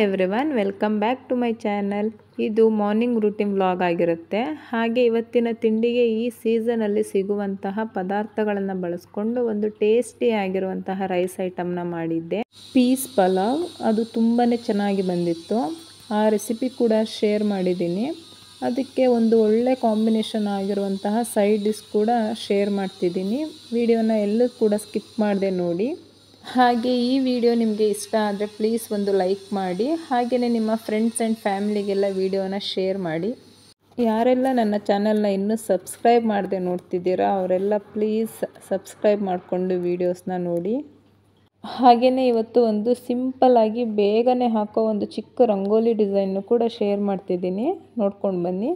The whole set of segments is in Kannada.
Everyone, welcome back to my channel. ಇದು ಮಾರ್ನಿಂಗ್ ರೂಟೀನ್ ವ್ಲಾಗ್ ಆಗಿರುತ್ತೆ. ಹಾಗೆ ಇವತ್ತಿನ ತಿಂಡಿಗೆ ಈ ಸೀಸನಲ್ಲಿ ಸಿಗುವಂತಹ ಪದಾರ್ಥಗಳನ್ನು ಬಳಸ್ಕೊಂಡು ಒಂದು ಟೇಸ್ಟಿ ಆಗಿರುವಂತಹ ರೈಸ್ ಐಟಮ್ನ ಮಾಡಿದ್ದೆ. ಪೀಸ್ ಪಲಾವ್, ಅದು ತುಂಬಾ ಚೆನ್ನಾಗಿ ಬಂದಿತ್ತು. ಆ ರೆಸಿಪಿ ಕೂಡ ಶೇರ್ ಮಾಡಿದ್ದೀನಿ. ಅದಕ್ಕೆ ಒಂದು ಒಳ್ಳೆ ಕಾಂಬಿನೇಷನ್ ಆಗಿರುವಂತಹ ಸೈಡ್ ಡಿಶ್ ಕೂಡ ಶೇರ್ ಮಾಡ್ತಿದ್ದೀನಿ. ವಿಡಿಯೋನ ಎಲ್ಲೂ ಕೂಡ ಸ್ಕಿಪ್ ಮಾಡದೆ ನೋಡಿ. ಹಾಗೆ ಈ ವಿಡಿಯೋ ನಿಮಗೆ ಇಷ್ಟ ಆದರೆ ಪ್ಲೀಸ್ ಒಂದು ಲೈಕ್ ಮಾಡಿ. ಹಾಗೆಯೇ ನಿಮ್ಮ ಫ್ರೆಂಡ್ಸ್ ಆ್ಯಂಡ್ ಫ್ಯಾಮಿಲಿಗೆಲ್ಲ ವಿಡಿಯೋನ ಶೇರ್ ಮಾಡಿ. ಯಾರೆಲ್ಲ ನನ್ನ ಚಾನಲ್ನ ಇನ್ನೂ ಸಬ್ಸ್ಕ್ರೈಬ್ ಮಾಡದೆ ನೋಡ್ತಿದ್ದೀರಾ ಅವರೆಲ್ಲ ಪ್ಲೀಸ್ ಸಬ್ಸ್ಕ್ರೈಬ್ ಮಾಡಿಕೊಂಡು ವೀಡಿಯೋಸ್ನ ನೋಡಿ. ಹಾಗೆಯೇ ಇವತ್ತು ಒಂದು ಸಿಂಪಲ್ಲಾಗಿ ಬೇಗನೆ ಹಾಕೋ ಒಂದು ಚಿಕ್ಕ ರಂಗೋಲಿ ಡಿಸೈನ್ನು ಕೂಡ ಶೇರ್ ಮಾಡ್ತಿದ್ದೀನಿ, ನೋಡ್ಕೊಂಡು ಬನ್ನಿ.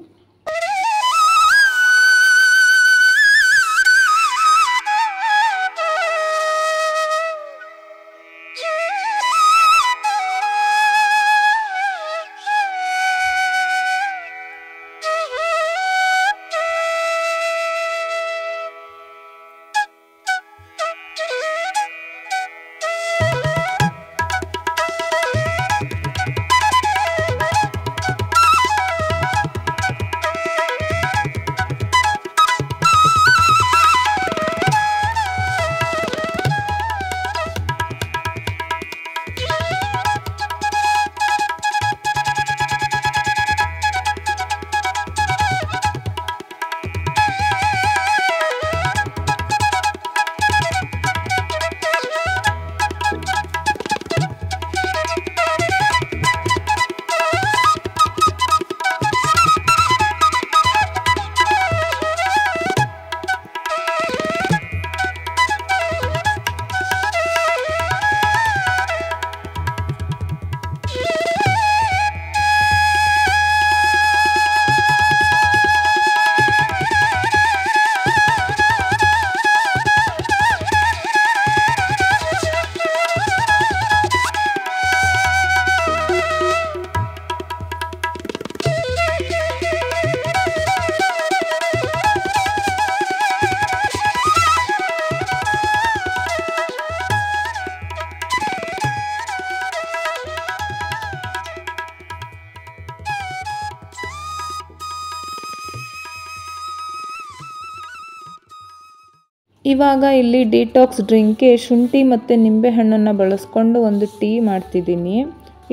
ಇವಾಗ ಇಲ್ಲಿ ಡಿಟಾಕ್ಸ್ ಡ್ರಿಂಕ್ಗೆ ಶುಂಠಿ ಮತ್ತು ನಿಂಬೆಹಣ್ಣನ್ನು ಬಳಸ್ಕೊಂಡು ಒಂದು ಟೀ ಮಾಡ್ತಿದ್ದೀನಿ.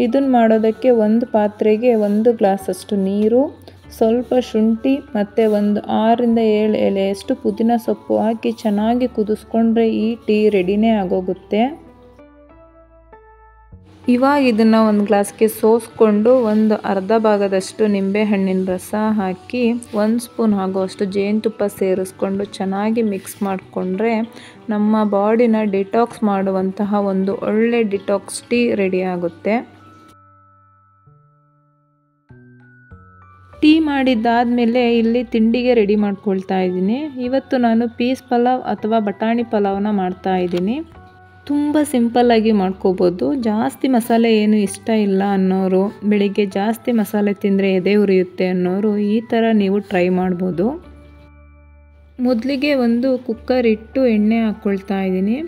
ಇದನ್ನು ಮಾಡೋದಕ್ಕೆ ಒಂದು ಪಾತ್ರೆಗೆ 1 ಗ್ಲಾಸಷ್ಟು ನೀರು, ಸ್ವಲ್ಪ ಶುಂಠಿ ಮತ್ತು ಒಂದು 6 ರಿಂದ 7 ಎಲೆಯಷ್ಟು ಪುದೀನ ಸೊಪ್ಪು ಹಾಕಿ ಚೆನ್ನಾಗಿ ಕುದಿಸ್ಕೊಂಡ್ರೆ ಈ ಟೀ ರೆಡಿನೇ ಆಗೋಗುತ್ತೆ. ಇವಾಗ ಇದನ್ನು ಒಂದು ಗ್ಲಾಸ್ಗೆ ಸೋಸ್ಕೊಂಡು ಒಂದು ಅರ್ಧ ಭಾಗದಷ್ಟು ನಿಂಬೆಹಣ್ಣಿನ ರಸ ಹಾಕಿ 1 ಸ್ಪೂನ್ ಆಗುವಷ್ಟು ಜೇನುತುಪ್ಪ ಸೇರಿಸ್ಕೊಂಡು ಚೆನ್ನಾಗಿ ಮಿಕ್ಸ್ ಮಾಡಿಕೊಂಡ್ರೆ ನಮ್ಮ ಬಾಡಿನ ಡಿಟಾಕ್ಸ್ ಮಾಡುವಂತಹ ಒಂದು ಒಳ್ಳೆ ಡಿಟಾಕ್ಸ್ ಟೀ ರೆಡಿ ಆಗುತ್ತೆ. ಟೀ ಮಾಡಿದ್ದಾದಮೇಲೆ ಇಲ್ಲಿ ತಿಂಡಿಗೆ ರೆಡಿ ಮಾಡ್ಕೊಳ್ತಾ ಇದ್ದೀನಿ. ಇವತ್ತು ನಾನು ಪೀಸ್ ಪಲಾವ್ ಅಥವಾ ಬಟಾಣಿ ಪಲಾವ್ನ ಮಾಡ್ತಾ ಇದ್ದೀನಿ. ತುಂಬ ಸಿಂಪಲ್ಲಾಗಿ ಮಾಡ್ಕೋಬೋದು. ಜಾಸ್ತಿ ಮಸಾಲೆ ಏನು ಇಷ್ಟ ಇಲ್ಲ ಅನ್ನೋರು, ಬೆಳಿಗ್ಗೆ ಜಾಸ್ತಿ ಮಸಾಲೆ ತಿಂದರೆ ಎದೆ ಉರಿಯುತ್ತೆ ಅನ್ನೋರು ಈ ಥರ ನೀವು ಟ್ರೈ ಮಾಡ್ಬೋದು. ಮೊದಲಿಗೆ ಒಂದು ಕುಕ್ಕರ್ ಇಟ್ಟು ಎಣ್ಣೆ ಹಾಕ್ಕೊಳ್ತಾ ಇದ್ದೀನಿ.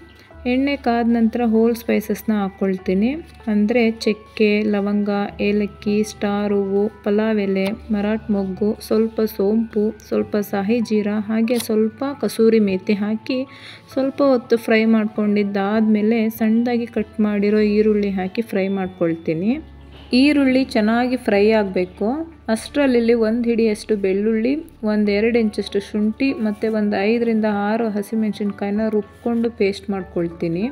ಎಣ್ಣೆ ಕಾದ ನಂತರ ಹೋಲ್ ಸ್ಪೈಸಸ್ನ ಹಾಕ್ಕೊಳ್ತೀನಿ. ಅಂದರೆ ಚಕ್ಕೆ, ಲವಂಗ, ಏಲಕ್ಕಿ, ಸ್ಟಾರ್ ಹೂವು, ಪಲಾವ್ ಎಲೆ, ಮರಾಠ ಮೊಗ್ಗು, ಸ್ವಲ್ಪ ಸೋಂಪು, ಸ್ವಲ್ಪ ಸಾಹಿ ಜೀರಾ, ಹಾಗೆ ಸ್ವಲ್ಪ ಕಸೂರಿ ಮೇಥಿ ಹಾಕಿ ಸ್ವಲ್ಪ ಹೊತ್ತು ಫ್ರೈ ಮಾಡ್ಕೊಂಡಿದ್ದಾದಮೇಲೆ ಸಣ್ಣದಾಗಿ ಕಟ್ ಮಾಡಿರೋ ಈರುಳ್ಳಿ ಹಾಕಿ ಫ್ರೈ ಮಾಡ್ಕೊಳ್ತೀನಿ. ಈರುಳ್ಳಿ ಚೆನ್ನಾಗಿ ಫ್ರೈ ಆಗಬೇಕು. ಅಷ್ಟರಲ್ಲಿ 1 ಹಿಡಿಯಷ್ಟು ಬೆಳ್ಳುಳ್ಳಿ, 1-2 ಇಂಚಷ್ಟು ಶುಂಠಿ ಮತ್ತು ಒಂದು 5 ರಿಂದ 6 ಹಸಿಮೆಣಸಿನ್ಕಾಯಿನ ರುಬ್ಕೊಂಡು ಪೇಸ್ಟ್ ಮಾಡ್ಕೊಳ್ತೀನಿ.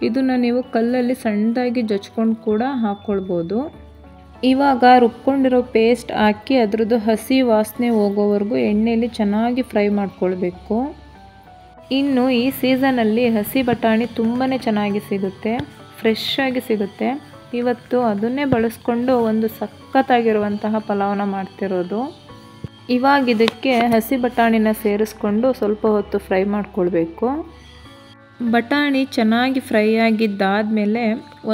ಇದನ್ನು ನೀವು ಕಲ್ಲಲ್ಲಿ ಸಣ್ಣದಾಗಿ ಜಚ್ಕೊಂಡು ಕೂಡ ಹಾಕ್ಕೊಳ್ಬೋದು. ಇವಾಗ ರುಬ್ಕೊಂಡಿರೋ ಪೇಸ್ಟ್ ಹಾಕಿ ಅದರದ್ದು ಹಸಿ ವಾಸನೆ ಹೋಗೋವರೆಗೂ ಎಣ್ಣೆಯಲ್ಲಿ ಚೆನ್ನಾಗಿ ಫ್ರೈ ಮಾಡ್ಕೊಳ್ಬೇಕು. ಇನ್ನು ಈ ಸೀಸನಲ್ಲಿ ಹಸಿ ಬಟಾಣಿ ತುಂಬಾ ಚೆನ್ನಾಗಿ ಸಿಗುತ್ತೆ, ಫ್ರೆಶ್ ಆಗಿ ಸಿಗುತ್ತೆ. ಇವತ್ತು ಅದನ್ನೇ ಬಳಸ್ಕೊಂಡು ಒಂದು ಸಖತ್ತಾಗಿರುವಂತಹ ಪಲಾವ್ನ ಮಾಡ್ತಿರೋದು. ಇವಾಗ ಇದಕ್ಕೆ ಹಸಿ ಬಟಾಣಿನ ಸೇರಿಸ್ಕೊಂಡು ಸ್ವಲ್ಪ ಹೊತ್ತು ಫ್ರೈ ಮಾಡ್ಕೊಳ್ಬೇಕು. ಬಟಾಣಿ ಚೆನ್ನಾಗಿ ಫ್ರೈ ಆಗಿದ್ದಾದಮೇಲೆ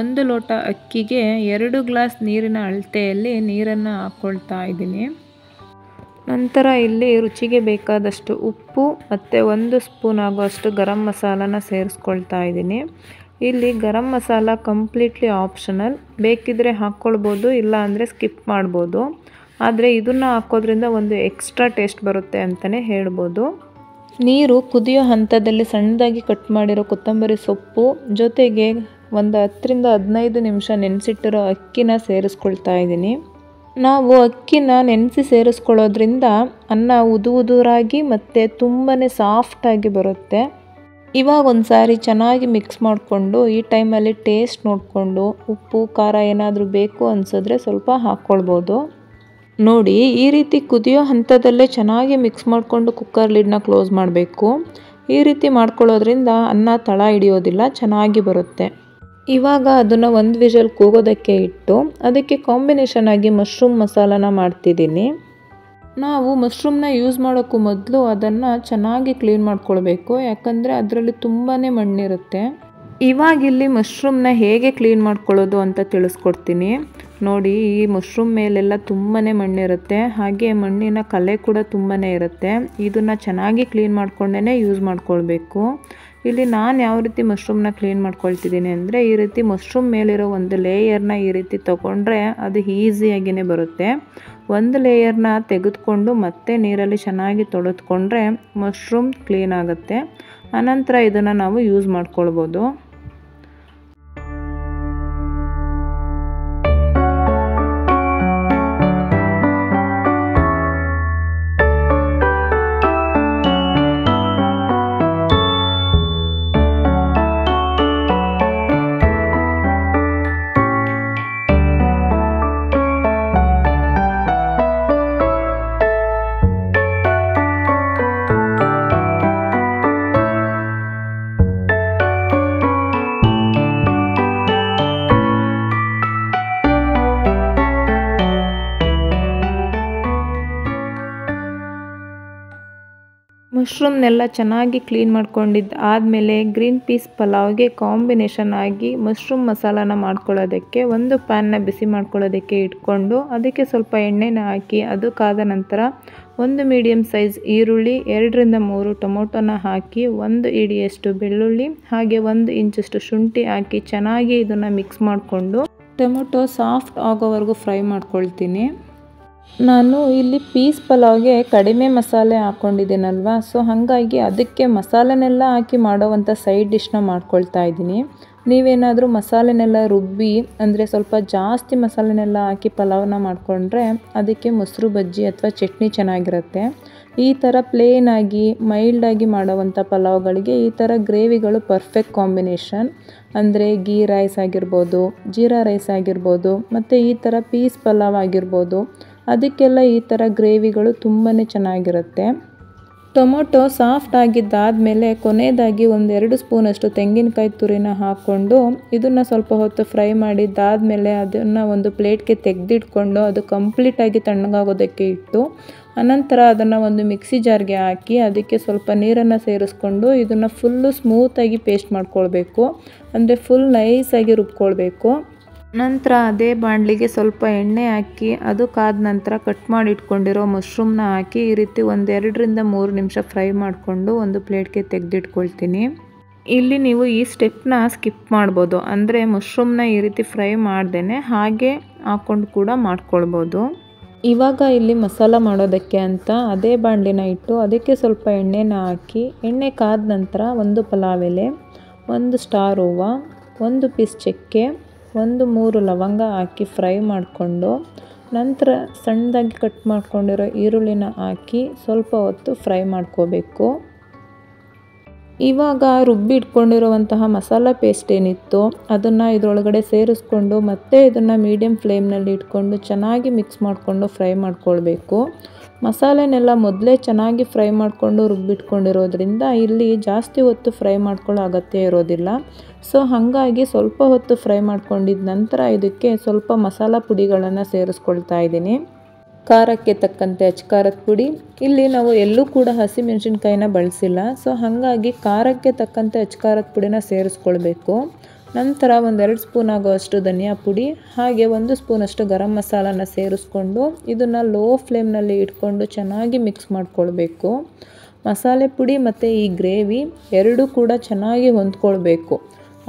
1 ಲೋಟ ಅಕ್ಕಿಗೆ 2 ಗ್ಲಾಸ್ ನೀರಿನ ಅಳತೆಯಲ್ಲಿ ನೀರನ್ನು ಹಾಕ್ಕೊಳ್ತಾ ಇದ್ದೀನಿ. ನಂತರ ಇಲ್ಲಿ ರುಚಿಗೆ ಬೇಕಾದಷ್ಟು ಉಪ್ಪು ಮತ್ತು 1 ಸ್ಪೂನ್ ಆಗುವಷ್ಟು ಗರಂ ಮಸಾಲಾನ ಸೇರಿಸ್ಕೊಳ್ತಾ ಇದ್ದೀನಿ. ಇಲ್ಲಿ ಗರಂ ಮಸಾಲ ಕಂಪ್ಲೀಟ್ಲಿ ಆಪ್ಷನಲ್, ಬೇಕಿದ್ರೆ ಹಾಕ್ಕೊಳ್ಬೋದು, ಇಲ್ಲ ಅಂದರೆ ಸ್ಕಿಪ್ ಮಾಡ್ಬೋದು. ಆದರೆ ಇದನ್ನು ಹಾಕೋದ್ರಿಂದ ಒಂದು ಎಕ್ಸ್ಟ್ರಾ ಟೇಸ್ಟ್ ಬರುತ್ತೆ ಅಂತಲೇ ಹೇಳ್ಬೋದು. ನೀರು ಕುದಿಯೋ ಹಂತದಲ್ಲಿ ಸಣ್ಣದಾಗಿ ಕಟ್ ಮಾಡಿರೋ ಕೊತ್ತಂಬರಿ ಸೊಪ್ಪು ಜೊತೆಗೆ ಒಂದು 10 ರಿಂದ 15 ನಿಮಿಷ ನೆನೆಸಿಟ್ಟಿರೋ ಅಕ್ಕಿನ ಸೇರಿಸ್ಕೊಳ್ತಾ ಇದ್ದೀನಿ. ನಾವು ಅಕ್ಕಿನ ನೆನೆಸಿ ಸೇರಿಸ್ಕೊಳ್ಳೋದ್ರಿಂದ ಅನ್ನ ಉದುರಾಗಿ ಮತ್ತು ತುಂಬಾ ಸಾಫ್ಟಾಗಿ ಬರುತ್ತೆ. ಇವಾಗ ಒಂದು ಸಾರಿ ಚೆನ್ನಾಗಿ ಮಿಕ್ಸ್ ಮಾಡಿಕೊಂಡು ಈ ಟೈಮಲ್ಲಿ ಟೇಸ್ಟ್ ನೋಡಿಕೊಂಡು ಉಪ್ಪು ಖಾರ ಏನಾದರೂ ಬೇಕು ಅನಿಸಿದ್ರೆ ಸ್ವಲ್ಪ ಹಾಕ್ಕೊಳ್ಬೋದು. ನೋಡಿ, ಈ ರೀತಿ ಕುದಿಯೋ ಹಂತದಲ್ಲೇ ಚೆನ್ನಾಗಿ ಮಿಕ್ಸ್ ಮಾಡಿಕೊಂಡು ಕುಕ್ಕರ್ ಲಿಡ್ನ ಕ್ಲೋಸ್ ಮಾಡಬೇಕು. ಈ ರೀತಿ ಮಾಡ್ಕೊಳ್ಳೋದ್ರಿಂದ ಅನ್ನ ತಳ ಹಿಡಿಯೋದಿಲ್ಲ, ಚೆನ್ನಾಗಿ ಬರುತ್ತೆ. ಇವಾಗ ಅದನ್ನು ಒಂದು ವಿಷಲ್ ಕೂಗೋದಕ್ಕೆ ಇಟ್ಟು ಅದಕ್ಕೆ ಕಾಂಬಿನೇಷನ್ ಆಗಿ ಮಶ್ರೂಮ್ ಮಸಾಲಾನ ಮಾಡ್ತಿದ್ದೀನಿ. ನಾವು ಮಶ್ರೂಮ್ನ ಯೂಸ್ ಮಾಡೋಕ್ಕೂ ಮೊದಲು ಅದನ್ನು ಚೆನ್ನಾಗಿ ಕ್ಲೀನ್ ಮಾಡ್ಕೊಳ್ಬೇಕು, ಯಾಕಂದರೆ ಅದರಲ್ಲಿ ತುಂಬಾ ಮಣ್ಣಿರುತ್ತೆ. ಇವಾಗ ಇಲ್ಲಿ ಮಶ್ರೂಮ್ನ ಹೇಗೆ ಕ್ಲೀನ್ ಮಾಡ್ಕೊಳ್ಳೋದು ಅಂತ ತಿಳಿಸ್ಕೊಡ್ತೀನಿ. ನೋಡಿ, ಈ ಮಶ್ರೂಮ್ ಮೇಲೆಲ್ಲ ತುಂಬಾ ಮಣ್ಣಿರುತ್ತೆ, ಹಾಗೆ ಮಣ್ಣಿನ ಕಲೆ ಕೂಡ ತುಂಬಾ ಇರುತ್ತೆ. ಇದನ್ನು ಚೆನ್ನಾಗಿ ಕ್ಲೀನ್ ಮಾಡ್ಕೊಂಡೇ ಯೂಸ್ ಮಾಡ್ಕೊಳ್ಬೇಕು. ಇಲ್ಲಿ ನಾನು ಯಾವ ರೀತಿ ಮಶ್ರೂಮ್ನ ಕ್ಲೀನ್ ಮಾಡ್ಕೊಳ್ತಿದ್ದೀನಿ ಅಂದರೆ, ಈ ರೀತಿ ಮಶ್ರೂಮ್ ಮೇಲಿರೋ ಒಂದು ಲೇಯರ್ನ ಈ ರೀತಿ ತೊಗೊಂಡ್ರೆ ಅದು ಈಸಿಯಾಗಿಯೇ ಬರುತ್ತೆ. ಒಂದು ಲೇಯರ್ನ ತೆಗೆದುಕೊಂಡು ಮತ್ತೆ ನೀರಲ್ಲಿ ಚೆನ್ನಾಗಿ ತೊಳೆದುಕೊಂಡ್ರೆ ಮಶ್ರೂಮ್ ಕ್ಲೀನ್ ಆಗುತ್ತೆ. ಆನಂತರ ಇದನ್ನು ನಾವು ಯೂಸ್ ಮಾಡ್ಕೊಳ್ಬೋದು. ಮಶ್ರೂಮ್ನೆಲ್ಲ ಚೆನ್ನಾಗಿ ಕ್ಲೀನ್ ಮಾಡ್ಕೊಂಡಿದ್ದು ಆದಮೇಲೆ ಗ್ರೀನ್ ಪೀಸ್ ಪಲಾವ್ಗೆ ಕಾಂಬಿನೇಷನ್ ಆಗಿ ಮಶ್ರೂಮ್ ಮಸಾಲಾನ ಮಾಡ್ಕೊಳ್ಳೋದಕ್ಕೆ ಒಂದು ಪ್ಯಾನ್ನ ಬಿಸಿ ಮಾಡ್ಕೊಳ್ಳೋದಕ್ಕೆ ಇಟ್ಕೊಂಡು ಅದಕ್ಕೆ ಸ್ವಲ್ಪ ಎಣ್ಣೆನ ಹಾಕಿ ಅದು ಕಾದ ನಂತರ ಒಂದು ಮೀಡಿಯಮ್ ಸೈಜ್ ಈರುಳ್ಳಿ, 2 ರಿಂದ 3 ಟೊಮೊಟೊನ ಹಾಕಿ 1 ಇಡಿಯಷ್ಟು ಬೆಳ್ಳುಳ್ಳಿ ಹಾಗೆ 1 ಇಂಚಷ್ಟು ಶುಂಠಿ ಹಾಕಿ ಚೆನ್ನಾಗಿ ಇದನ್ನು ಮಿಕ್ಸ್ ಮಾಡಿಕೊಂಡು ಟೊಮೊಟೊ ಸಾಫ್ಟ್ ಆಗೋವರೆಗೂ ಫ್ರೈ ಮಾಡ್ಕೊಳ್ತೀನಿ. ನಾನು ಇಲ್ಲಿ ಪೀಸ್ ಪಲಾವ್ಗೆ ಕಡಿಮೆ ಮಸಾಲೆ ಹಾಕ್ಕೊಂಡಿದ್ದೀನಲ್ವ, ಸೊ ಹಾಗಾಗಿ ಅದಕ್ಕೆ ಮಸಾಲೆನೆಲ್ಲ ಹಾಕಿ ಮಾಡೋವಂಥ ಸೈಡ್ ಡಿಶ್ನ ಮಾಡ್ಕೊಳ್ತಾ ಇದ್ದೀನಿ. ನೀವೇನಾದರೂ ಮಸಾಲೆನೆಲ್ಲ ರುಬ್ಬಿ ಅಂದರೆ ಸ್ವಲ್ಪ ಜಾಸ್ತಿ ಮಸಾಲೆನೆಲ್ಲ ಹಾಕಿ ಪಲಾವ್ನ ಮಾಡಿಕೊಂಡ್ರೆ ಅದಕ್ಕೆ ಮೊಸರು ಬಜ್ಜಿ ಅಥವಾ ಚಟ್ನಿ ಚೆನ್ನಾಗಿರುತ್ತೆ. ಈ ಥರ ಪ್ಲೇನಾಗಿ ಮೈಲ್ಡಾಗಿ ಮಾಡೋವಂಥ ಪಲಾವ್ಗಳಿಗೆ ಈ ಥರ ಗ್ರೇವಿಗಳು ಪರ್ಫೆಕ್ಟ್ ಕಾಂಬಿನೇಷನ್. ಅಂದರೆ ಗೀ ರೈಸ್ ಆಗಿರ್ಬೋದು, ಜೀರಾ ರೈಸ್ ಆಗಿರ್ಬೋದು, ಮತ್ತು ಈ ಥರ ಪೀಸ್ ಪಲಾವ್ ಆಗಿರ್ಬೋದು, ಅದಕ್ಕೆಲ್ಲ ಈ ಥರ ಗ್ರೇವಿಗಳು ತುಂಬಾ ಚೆನ್ನಾಗಿರುತ್ತೆ. ಟೊಮೊಟೊ ಸಾಫ್ಟ್ ಆಗಿದ್ದಾದಮೇಲೆ ಕೊನೆಯದಾಗಿ 1-2 ಸ್ಪೂನಷ್ಟು ತೆಂಗಿನಕಾಯಿ ತುರಿನ ಹಾಕ್ಕೊಂಡು ಇದನ್ನು ಸ್ವಲ್ಪ ಹೊತ್ತು ಫ್ರೈ ಮಾಡಿದ್ದಾದಮೇಲೆ ಅದನ್ನು ಒಂದು ಪ್ಲೇಟ್ಗೆ ತೆಗೆದಿಟ್ಕೊಂಡು ಅದು ಕಂಪ್ಲೀಟಾಗಿ ತಣ್ಣಗಾಗೋದಕ್ಕೆ ಇಟ್ಟು ಅನಂತರ ಅದನ್ನು ಒಂದು ಮಿಕ್ಸಿ ಜಾರ್ಗೆ ಹಾಕಿ ಅದಕ್ಕೆ ಸ್ವಲ್ಪ ನೀರನ್ನು ಸೇರಿಸ್ಕೊಂಡು ಇದನ್ನು ಫುಲ್ಲು ಸ್ಮೂತಾಗಿ ಪೇಸ್ಟ್ ಮಾಡ್ಕೊಳ್ಬೇಕು, ಅಂದರೆ ಫುಲ್ ನೈಸಾಗಿ ರುಬ್ಕೊಳ್ಬೇಕು. ನಂತರ ಅದೇ ಬಾಣಲಿಗೆ ಸ್ವಲ್ಪ ಎಣ್ಣೆ ಹಾಕಿ ಅದು ಕಾದ ನಂತರ ಕಟ್ ಮಾಡಿ ಇಟ್ಕೊಂಡಿರೋ ಮಶ್ರೂಮ್ನ ಹಾಕಿ ಈ ರೀತಿ 1-2 ರಿಂದ 3 ನಿಮಿಷ ಫ್ರೈ ಮಾಡಿಕೊಂಡು ಒಂದು ಪ್ಲೇಟ್ಗೆ ತೆಗೆದಿಟ್ಕೊಳ್ತೀನಿ. ಇಲ್ಲಿ ನೀವು ಈ ಸ್ಟೆಪ್ನ ಸ್ಕಿಪ್ ಮಾಡ್ಬೋದು, ಅಂದರೆ ಮಶ್ರೂಮ್ನ ಈ ರೀತಿ ಫ್ರೈ ಮಾಡ್ದೇ ಹಾಗೆ ಹಾಕ್ಕೊಂಡು ಕೂಡ ಮಾಡ್ಕೊಳ್ಬೋದು. ಇವಾಗ ಇಲ್ಲಿ ಮಸಾಲ ಮಾಡೋದಕ್ಕೆ ಅಂತ ಅದೇ ಬಾಣಲಿನ ಇಟ್ಟು ಅದಕ್ಕೆ ಸ್ವಲ್ಪ ಎಣ್ಣೆನ ಹಾಕಿ ಎಣ್ಣೆ ಕಾದ ನಂತರ 1 ಪಲಾವ್ ಎಲೆ, 1 ಸ್ಟಾರ್ ಹೂವು, 1 ಪೀಸ್ ಚಕ್ಕೆ, 1-3 ಲವಂಗ ಹಾಕಿ ಫ್ರೈ ಮಾಡಿಕೊಂಡು ನಂತರ ಸಣ್ಣದಾಗಿ ಕಟ್ ಮಾಡ್ಕೊಂಡಿರೋ ಈರುಳ್ಳಿನ ಹಾಕಿ ಸ್ವಲ್ಪ ಹೊತ್ತು ಫ್ರೈ ಮಾಡ್ಕೋಬೇಕು. ಇವಾಗ ರುಬ್ಬಿ ಇಟ್ಕೊಂಡಿರುವಂತಹ ಮಸಾಲ ಪೇಸ್ಟ್ ಏನಿತ್ತು ಅದನ್ನು ಇದರೊಳಗಡೆ ಸೇರಿಸ್ಕೊಂಡು ಮತ್ತೆ ಇದನ್ನು ಮೀಡಿಯಮ್ ಫ್ಲೇಮ್ನಲ್ಲಿ ಇಟ್ಕೊಂಡು ಚೆನ್ನಾಗಿ ಮಿಕ್ಸ್ ಮಾಡಿಕೊಂಡು ಫ್ರೈ ಮಾಡ್ಕೊಳ್ಬೇಕು. ಮಸಾಲೆನೆಲ್ಲ ಮೊದಲೇ ಚೆನ್ನಾಗಿ ಫ್ರೈ ಮಾಡಿಕೊಂಡು ರುಬ್ಬಿಟ್ಕೊಂಡಿರೋದ್ರಿಂದ ಇಲ್ಲಿ ಜಾಸ್ತಿ ಹೊತ್ತು ಫ್ರೈ ಮಾಡ್ಕೊಳ್ಳೋ ಅಗತ್ಯ ಇರೋದಿಲ್ಲ. ಸೊ ಹಾಗಾಗಿ ಸ್ವಲ್ಪ ಹೊತ್ತು ಫ್ರೈ ಮಾಡ್ಕೊಂಡಿದ್ದ ನಂತರ ಇದಕ್ಕೆ ಸ್ವಲ್ಪ ಮಸಾಲ ಪುಡಿಗಳನ್ನು ಸೇರಿಸ್ಕೊಳ್ತಾ ಇದ್ದೀನಿ. ಖಾರಕ್ಕೆ ತಕ್ಕಂತೆ ಅಚ್ಕಾರದ ಪುಡಿ, ಇಲ್ಲಿ ನಾವು ಎಲ್ಲೂ ಕೂಡ ಹಸಿಮೆಣಸಿನ್ಕಾಯಿನ ಬಳಸಿಲ್ಲ, ಸೊ ಹಾಗಾಗಿ ಖಾರಕ್ಕೆ ತಕ್ಕಂತೆ ಅಚ್ಕಾರದ ಪುಡಿನ ಸೇರಿಸ್ಕೊಳ್ಬೇಕು. ನಂತರ 1-2 ಸ್ಪೂನ್ ಆಗೋಷ್ಟು ಧನಿಯಾ ಪುಡಿ ಹಾಗೆ 1 ಸ್ಪೂನಷ್ಟು ಗರಂ ಮಸಾಲಾನ ಸೇರಿಸ್ಕೊಂಡು ಇದನ್ನು ಲೋ ಫ್ಲೇಮ್ನಲ್ಲಿ ಇಟ್ಕೊಂಡು ಚೆನ್ನಾಗಿ ಮಿಕ್ಸ್ ಮಾಡ್ಕೊಳ್ಬೇಕು. ಮಸಾಲೆ ಪುಡಿ ಮತ್ತು ಈ ಗ್ರೇವಿ ಎರಡೂ ಕೂಡ ಚೆನ್ನಾಗಿ ಹೊಂದ್ಕೊಳ್ಬೇಕು.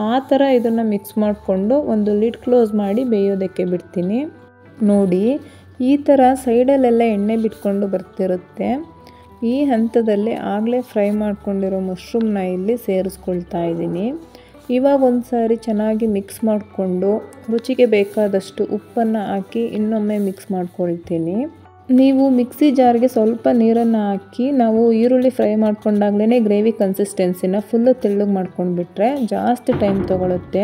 ಆ ಥರ ಇದನ್ನು ಮಿಕ್ಸ್ ಮಾಡಿಕೊಂಡು ಒಂದು ಲಿಡ್ ಕ್ಲೋಸ್ ಮಾಡಿ ಬೇಯೋದಕ್ಕೆ ಬಿಡ್ತೀನಿ. ನೋಡಿ ಈ ಥರ ಸೈಡಲ್ಲೆಲ್ಲ ಎಣ್ಣೆ ಬಿಟ್ಕೊಂಡು ಬರ್ತಿರುತ್ತೆ. ಈ ಹಂತದಲ್ಲಿ ಆಗಲೇ ಫ್ರೈ ಮಾಡ್ಕೊಂಡಿರೋ ಮಶ್ರೂಮ್ನ ಇಲ್ಲಿ ಸೇರಿಸ್ಕೊಳ್ತಾ ಇದ್ದೀನಿ. ಇವಾಗ ಒಂದು ಸಾರಿ ಚೆನ್ನಾಗಿ ಮಿಕ್ಸ್ ಮಾಡಿಕೊಂಡು ರುಚಿಗೆ ಬೇಕಾದಷ್ಟು ಉಪ್ಪನ್ನು ಹಾಕಿ ಇನ್ನೊಮ್ಮೆ ಮಿಕ್ಸ್ ಮಾಡ್ಕೊಳ್ತೀನಿ. ನೀವು ಮಿಕ್ಸಿ ಜಾರ್ಗೆ ಸ್ವಲ್ಪ ನೀರನ್ನು ಹಾಕಿ ನಾವು ಈರುಳ್ಳಿ ಫ್ರೈ ಮಾಡ್ಕೊಂಡಾಗಲೇ ಗ್ರೇವಿ ಕನ್ಸಿಸ್ಟೆನ್ಸಿನ ಫುಲ್ಲು ತೆಳ್ಳಗೆ ಮಾಡ್ಕೊಂಡ್ಬಿಟ್ರೆ ಜಾಸ್ತಿ ಟೈಮ್ ತೊಗೊಳುತ್ತೆ.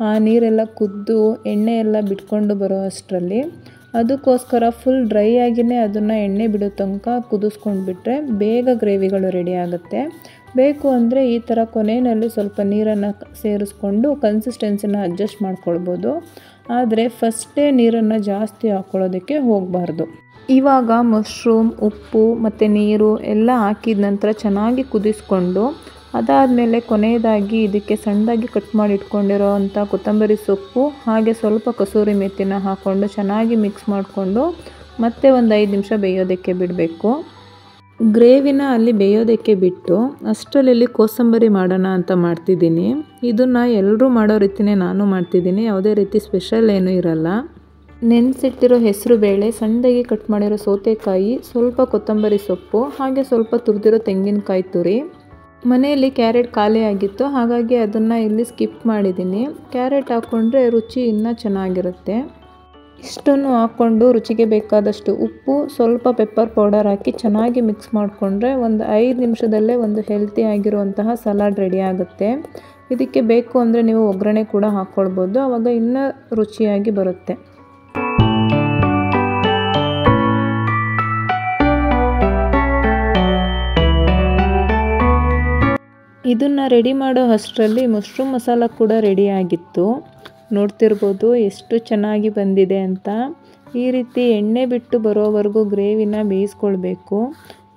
ಆ ನೀರೆಲ್ಲ ಕುದ್ದು ಎಣ್ಣೆ ಎಲ್ಲ ಬಿಟ್ಕೊಂಡು ಬರೋ ಅಷ್ಟರಲ್ಲಿ ಅದಕ್ಕೋಸ್ಕರ ಫುಲ್ ಡ್ರೈ ಆಗಿಯೇ ಅದನ್ನು ಎಣ್ಣೆ ಬಿಡೋ ತನಕ ಕುದಿಸ್ಕೊಂಡ್ಬಿಟ್ರೆ ಬೇಗ ಗ್ರೇವಿಗಳು ರೆಡಿ ಆಗುತ್ತೆ. ಬೇಕು ಅಂದರೆ ಈ ಥರ ಕೊನೆಯಲ್ಲಿ ಸ್ವಲ್ಪ ನೀರನ್ನು ಸೇರಿಸ್ಕೊಂಡು ಕನ್ಸಿಸ್ಟೆನ್ಸಿನ ಅಡ್ಜಸ್ಟ್ ಮಾಡ್ಕೊಳ್ಬೋದು. ಆದರೆ ಫಸ್ಟೇ ನೀರನ್ನು ಜಾಸ್ತಿ ಹಾಕ್ಕೊಳ್ಳೋದಕ್ಕೆ ಹೋಗಬಾರ್ದು. ಇವಾಗ ಮಶ್ರೂಮ್, ಉಪ್ಪು ಮತ್ತು ನೀರು ಎಲ್ಲ ಹಾಕಿದ ನಂತರ ಚೆನ್ನಾಗಿ ಕುದಿಸ್ಕೊಂಡು ಅದಾದಮೇಲೆ ಕೊನೆಯದಾಗಿ ಇದಕ್ಕೆ ಸಣ್ಣದಾಗಿ ಕಟ್ ಮಾಡಿ ಇಟ್ಕೊಂಡಿರೋ ಅಂಥ ಕೊತ್ತಂಬರಿ ಸೊಪ್ಪು ಹಾಗೆ ಸ್ವಲ್ಪ ಕಸೂರಿ ಮೆಥಿನ ಹಾಕ್ಕೊಂಡು ಚೆನ್ನಾಗಿ ಮಿಕ್ಸ್ ಮಾಡಿಕೊಂಡು ಮತ್ತೆ ಒಂದು 5 ನಿಮಿಷ ಬೇಯೋದಕ್ಕೆ ಬಿಡಬೇಕು. ಗ್ರೇವಿನ ಅಲ್ಲಿ ಬೇಯೋದಕ್ಕೆ ಬಿಟ್ಟು ಅಷ್ಟರಲ್ಲಿ ಕೋಸಂಬರಿ ಮಾಡೋಣ ಅಂತ ಮಾಡ್ತಿದ್ದೀನಿ. ಇದನ್ನು ಎಲ್ಲರೂ ಮಾಡೋ ರೀತಿಯೇ ನಾನು ಮಾಡ್ತಿದ್ದೀನಿ. ಯಾವುದೇ ರೀತಿ ಸ್ಪೆಷಲ್ ಏನೂ ಇರಲ್ಲ. ನೆನೆಸಿಟ್ಟಿರೋ ಹೆಸರು ಬೇಳೆ, ಸಣ್ಣದಾಗಿ ಕಟ್ ಮಾಡಿರೋ ಸೌತೆಕಾಯಿ, ಸ್ವಲ್ಪ ಕೊತ್ತಂಬರಿ ಸೊಪ್ಪು ಹಾಗೆ ಸ್ವಲ್ಪ ತುರಿದಿರೋ ತೆಂಗಿನಕಾಯಿ ತುರಿ. ಮನೆಯಲ್ಲಿ ಕ್ಯಾರೆಟ್ ಖಾಲಿ ಆಗಿತ್ತು, ಹಾಗಾಗಿ ಅದನ್ನು ಇಲ್ಲಿ ಸ್ಕಿಪ್ ಮಾಡಿದ್ದೀನಿ. ಕ್ಯಾರೆಟ್ ಹಾಕ್ಕೊಂಡ್ರೆ ರುಚಿ ಇನ್ನೂ ಚೆನ್ನಾಗಿರುತ್ತೆ. ಇಷ್ಟನ್ನು ಹಾಕ್ಕೊಂಡು ರುಚಿಗೆ ಬೇಕಾದಷ್ಟು ಉಪ್ಪು, ಸ್ವಲ್ಪ ಪೆಪ್ಪರ್ ಪೌಡರ್ ಹಾಕಿ ಚೆನ್ನಾಗಿ ಮಿಕ್ಸ್ ಮಾಡಿಕೊಂಡ್ರೆ ಒಂದು 5 ನಿಮಿಷದಲ್ಲೇ ಒಂದು ಹೆಲ್ತಿ ಆಗಿರುವಂತಹ ಸಲಾಡ್ ರೆಡಿ ಆಗುತ್ತೆ. ಇದಕ್ಕೆ ಬೇಕು ಅಂದರೆ ನೀವು ಒಗ್ಗರಣೆ ಕೂಡ ಹಾಕ್ಕೊಳ್ಬೋದು, ಆವಾಗ ಇನ್ನೂ ರುಚಿಯಾಗಿ ಬರುತ್ತೆ. ಇದನ್ನು ರೆಡಿ ಮಾಡೋ ಅಷ್ಟರಲ್ಲಿ ಮಶ್ರೂಮ್ ಮಸಾಲ ಕೂಡ ರೆಡಿ ಆಗಿತ್ತು. ನೋಡ್ತಿರ್ಬೋದು ಎಷ್ಟು ಚೆನ್ನಾಗಿ ಬಂದಿದೆ ಅಂತ. ಈ ರೀತಿ ಎಣ್ಣೆ ಬಿಟ್ಟು ಬರೋವರೆಗೂ ಗ್ರೇವಿನ ಬೇಯಿಸ್ಕೊಳ್ಬೇಕು,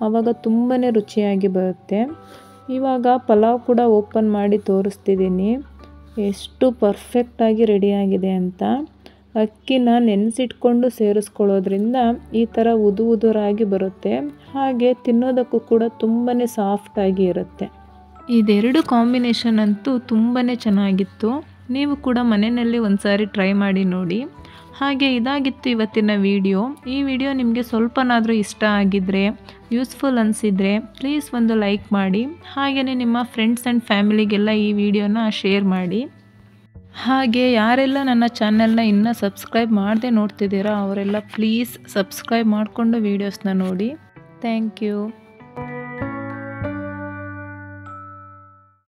ಆವಾಗ ತುಂಬಾ ರುಚಿಯಾಗಿ ಬರುತ್ತೆ. ಇವಾಗ ಪಲಾವ್ ಕೂಡ ಓಪನ್ ಮಾಡಿ ತೋರಿಸ್ತಿದ್ದೀನಿ ಎಷ್ಟು ಪರ್ಫೆಕ್ಟಾಗಿ ರೆಡಿಯಾಗಿದೆ ಅಂತ. ಅಕ್ಕಿನ ನೆನೆಸಿಟ್ಕೊಂಡು ಸೇರಿಸ್ಕೊಳ್ಳೋದ್ರಿಂದ ಈ ಥರ ಉದುರಾಗಿ ಬರುತ್ತೆ, ಹಾಗೆ ತಿನ್ನೋದಕ್ಕೂ ಕೂಡ ತುಂಬಾ ಸಾಫ್ಟಾಗಿ ಇರುತ್ತೆ. ಇದೆರಡು ಕಾಂಬಿನೇಷನ್ ಅಂತೂ ತುಂಬಾ ಚೆನ್ನಾಗಿತ್ತು. ನೀವು ಕೂಡ ಮನೆಯಲ್ಲಿ ಒಂದು ಸಾರಿ ಟ್ರೈ ಮಾಡಿ ನೋಡಿ. ಹಾಗೆ ಇದಾಗಿತ್ತು ಇವತ್ತಿನ ವಿಡಿಯೋ. ಈ ವಿಡಿಯೋ ನಿಮಗೆ ಸ್ವಲ್ಪನಾದರೂ ಇಷ್ಟ ಆಗಿದ್ದರೆ, ಯೂಸ್ಫುಲ್ ಅನಿಸಿದರೆ ಪ್ಲೀಸ್ ಒಂದು ಲೈಕ್ ಮಾಡಿ. ಹಾಗೆಯೇ ನಿಮ್ಮ ಫ್ರೆಂಡ್ಸ್ ಆ್ಯಂಡ್ ಫ್ಯಾಮಿಲಿಗೆಲ್ಲ ಈ ವಿಡಿಯೋನ ಶೇರ್ ಮಾಡಿ. ಹಾಗೆ ಯಾರೆಲ್ಲ ನನ್ನ ಚಾನಲ್ನ ಇನ್ನೂ ಸಬ್ಸ್ಕ್ರೈಬ್ ಮಾಡದೆ ನೋಡ್ತಿದ್ದೀರಾ ಅವರೆಲ್ಲ ಪ್ಲೀಸ್ ಸಬ್ಸ್ಕ್ರೈಬ್ ಮಾಡಿಕೊಂಡು ವೀಡಿಯೋಸ್ನ ನೋಡಿ. Thank you.